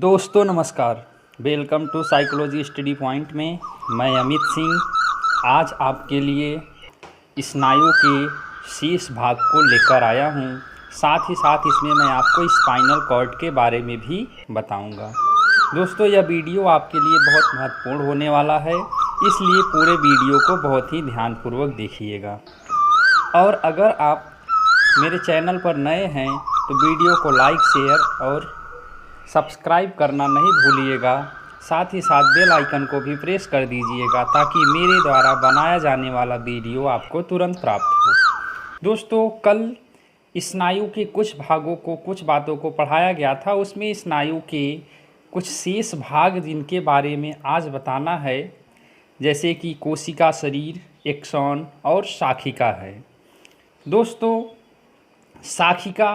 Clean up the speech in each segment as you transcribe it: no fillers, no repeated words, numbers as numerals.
दोस्तों नमस्कार। Welcome to psychology study point में मैं अमित सिंह आज आपके लिए स्नायु के शेष भाग को लेकर आया हूं। साथ ही साथ इसमें मैं आपको स्पाइनल कॉर्ड के बारे में भी बताऊंगा। दोस्तों यह वीडियो आपके लिए बहुत महत्वपूर्ण होने वाला है, इसलिए पूरे वीडियो को बहुत ही ध्यानपूर्वक देखिएगा। और अगर आप मेरे चैनल पर नए हैं तो वीडियो को लाइक, शेयर और सब्सक्राइब करना नहीं भूलिएगा। साथ ही साथ बेल आइकन को भी प्रेस कर दीजिएगा ताकि मेरे द्वारा बनाया जाने वाला वीडियो आपको तुरंत प्राप्त हो। दोस्तों कल स्नायु के कुछ भागों को, कुछ बातों को पढ़ाया गया था, उसमें स्नायु के कुछ शेष भाग जिनके बारे में आज बताना है, जैसे कि कोशिका शरीर, एक्सॉन और शाखिका है। दोस्तों शाखिका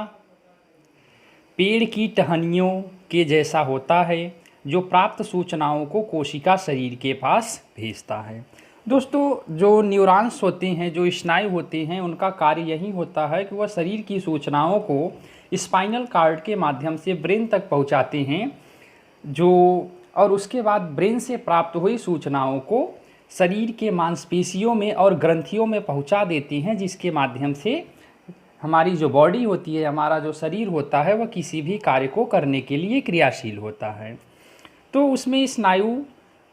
पेड़ की टहनियों के जैसा होता है जो प्राप्त सूचनाओं को कोशिका शरीर के पास भेजता है। दोस्तों जो न्यूरॉन्स होते हैं, जो स्नायु होते हैं, उनका कार्य यही होता है कि वह शरीर की सूचनाओं को स्पाइनल कॉर्ड के माध्यम से ब्रेन तक पहुंचाते हैं, और उसके बाद ब्रेन से प्राप्त हुई सूचनाओं को शरीर के मांसपेशियों में और ग्रंथियों में पहुंचा देती हैं, जिसके माध्यम से हमारी जो बॉडी होती है, हमारा जो शरीर होता है, वह किसी भी कार्य को करने के लिए क्रियाशील होता है। तो उसमें स्नायु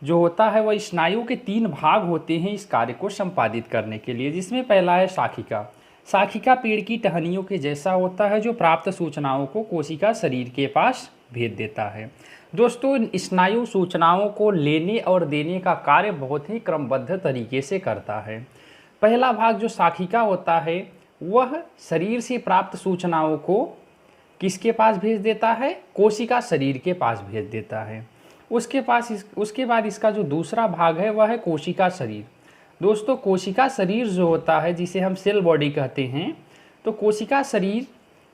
जो होता है वह स्नायु के 3 भाग होते हैं इस कार्य को संपादित करने के लिए, जिसमें पहला है शाखिका। शाखिका पेड़ की टहनियों के जैसा होता है जो प्राप्त सूचनाओं को कोशिका शरीर के पास भेज देता है। दोस्तों स्नायु सूचनाओं को लेने और देने का कार्य बहुत ही क्रमबद्ध तरीके से करता है। पहला भाग जो शाखिका होता है वह शरीर से प्राप्त सूचनाओं को किसके पास भेज देता है? कोशिका शरीर के पास भेज देता है। उसके बाद इसका जो दूसरा भाग है वह है कोशिका शरीर। दोस्तों कोशिका शरीर जो होता है, जिसे हम सेल बॉडी कहते हैं, तो कोशिका शरीर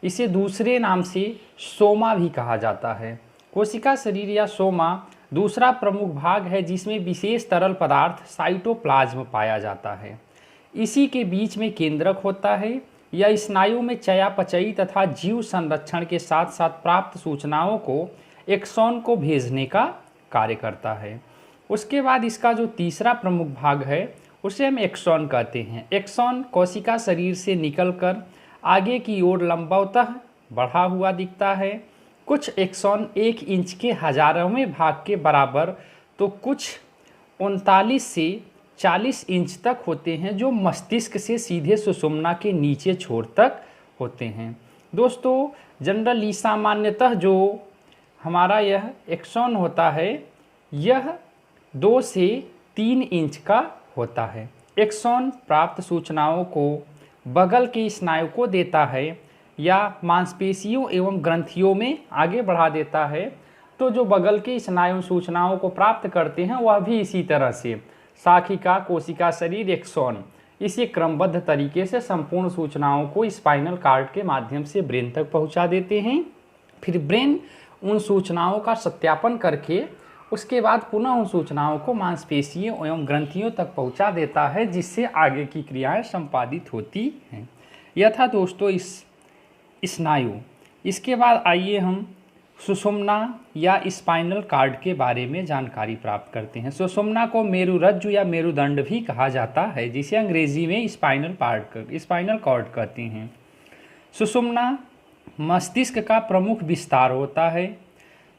इसे दूसरे नाम से सोमा भी कहा जाता है। कोशिका शरीर या सोमा दूसरा प्रमुख भाग है जिसमें विशेष तरल पदार्थ साइटोप्लाज्म पाया जाता है। इसी के बीच में केंद्रक होता है। यह स्नायु में चयापचयी तथा जीव संरक्षण के साथ साथ प्राप्त सूचनाओं को एक्सॉन को भेजने का कार्य करता है। उसके बाद इसका जो तीसरा प्रमुख भाग है उसे हम एक्सॉन कहते हैं। एक्सॉन कोशिका शरीर से निकलकर आगे की ओर लंबवतः बढ़ा हुआ दिखता है। कुछ एक्सॉन 1 इंच के 1000वें भाग के बराबर, तो कुछ 39 से 40 इंच तक होते हैं जो मस्तिष्क से सीधे सुषुम्ना के नीचे छोर तक होते हैं। दोस्तों जनरली सामान्यतः जो हमारा यह एक्सॉन होता है यह 2 से 3 इंच का होता है। एक्सॉन प्राप्त सूचनाओं को बगल के स्नायु को देता है या मांसपेशियों एवं ग्रंथियों में आगे बढ़ा देता है। तो जो बगल के स्नायु सूचनाओं को प्राप्त करते हैं वह भी इसी तरह से शाखिका, कोशिका शरीर, एक्सॉन, इसी क्रमबद्ध तरीके से संपूर्ण सूचनाओं को स्पाइनल कॉर्ड के माध्यम से ब्रेन तक पहुंचा देते हैं। फिर ब्रेन उन सूचनाओं का सत्यापन करके उसके बाद पुनः उन सूचनाओं को मांसपेशियों एवं ग्रंथियों तक पहुंचा देता है, जिससे आगे की क्रियाएं संपादित होती हैं। यह था दोस्तों इस स्नायु। इसके बाद आइए हम सुषुम्ना या स्पाइनल कॉर्ड के बारे में जानकारी प्राप्त करते हैं। सुषुम्ना को मेरुरज्जु या मेरुदंड भी कहा जाता है, जिसे अंग्रेजी में स्पाइनल कॉर्ड कहते हैं। सुषुम्ना मस्तिष्क का प्रमुख विस्तार होता है।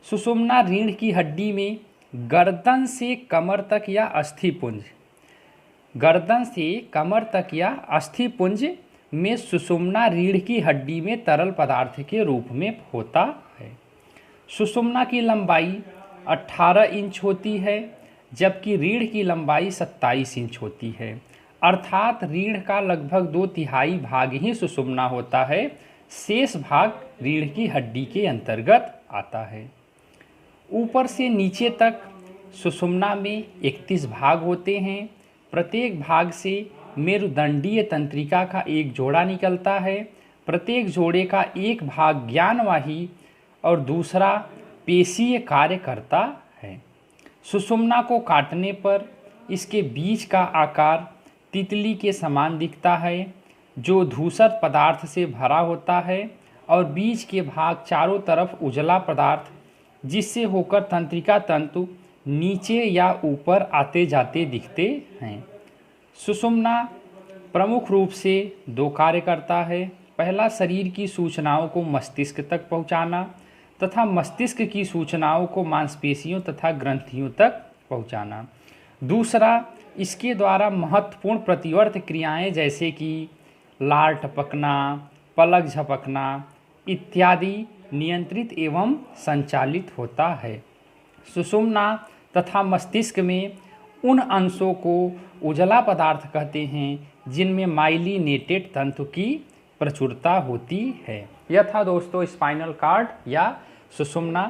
सुषुम्ना रीढ़ की हड्डी में गर्दन से कमर तक या अस्थिपुंज में सुषुम्ना रीढ़ की हड्डी में तरल पदार्थ के रूप में होता है। सुषुम्ना की लंबाई 18 इंच होती है, जबकि रीढ़ की लंबाई 27 इंच होती है। अर्थात रीढ़ का लगभग 2/3 भाग ही सुषुम्ना होता है, शेष भाग रीढ़ की हड्डी के अंतर्गत आता है। ऊपर से नीचे तक सुषुम्ना में 31 भाग होते हैं। प्रत्येक भाग से मेरुदंडीय तंत्रिका का एक जोड़ा निकलता है। प्रत्येक जोड़े का एक भाग ज्ञानवाही और दूसरा पेशीय कार्य करता है। सुषुम्ना को काटने पर इसके बीच का आकार तितली के समान दिखता है, जो धूसर पदार्थ से भरा होता है, और बीच के भाग चारों तरफ उजला पदार्थ जिससे होकर तंत्रिका तंतु नीचे या ऊपर आते जाते दिखते हैं। सुषुम्ना प्रमुख रूप से दो कार्य करता है। पहला, शरीर की सूचनाओं को मस्तिष्क तक पहुंचाना तथा मस्तिष्क की सूचनाओं को मांसपेशियों तथा ग्रंथियों तक पहुंचाना। दूसरा, इसके द्वारा महत्वपूर्ण प्रतिवर्त क्रियाएं जैसे कि लार टपकना, पलक झपकना इत्यादि नियंत्रित एवं संचालित होता है। सुषुम्ना तथा मस्तिष्क में उन अंशों को उजला पदार्थ कहते हैं जिनमें माइलिनेटेड तंतु की प्रचुरता होती है। यह था दोस्तों स्पाइनल कॉर्ड या सुषुम्ना।